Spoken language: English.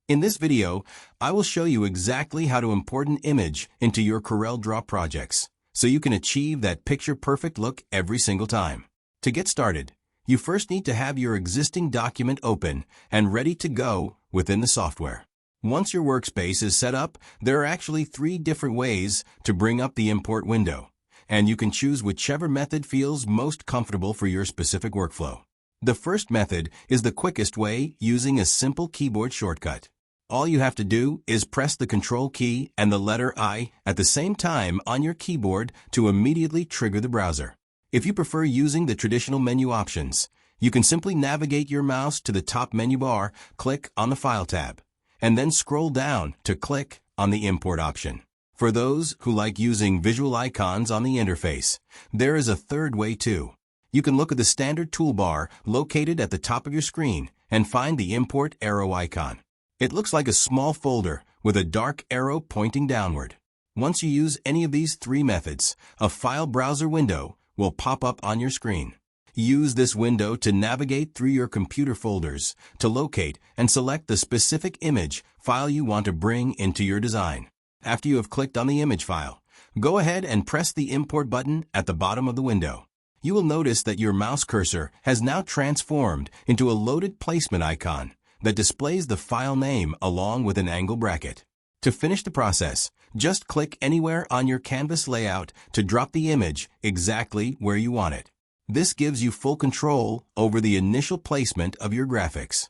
In this video, I will show you exactly how to import an image into your CorelDRAW projects, so you can achieve that picture-perfect look every single time. To get started, you first need to have your existing document open and ready to go within the software. Once your workspace is set up, there are actually 3 different ways to bring up the import window, and you can choose whichever method feels most comfortable for your specific workflow. The first method is the quickest way using a simple keyboard shortcut. All you have to do is press the Control key and the letter I at the same time on your keyboard to immediately trigger the browser. If you prefer using the traditional menu options, you can simply navigate your mouse to the top menu bar, click on the File tab, and then scroll down to click on the Import option. For those who like using visual icons on the interface, there is a third way too. You can look at the standard toolbar located at the top of your screen and find the Import arrow icon. It looks like a small folder with a dark arrow pointing downward. Once you use any of these 3 methods, a file browser window will pop up on your screen. Use this window to navigate through your computer folders to locate and select the specific image file you want to bring into your design. After you have clicked on the image file, go ahead and press the Import button at the bottom of the window. You will notice that your mouse cursor has now transformed into a loaded placement icon that displays the file name along with an angle bracket. To finish the process, just click anywhere on your canvas layout to drop the image exactly where you want it. This gives you full control over the initial placement of your graphics.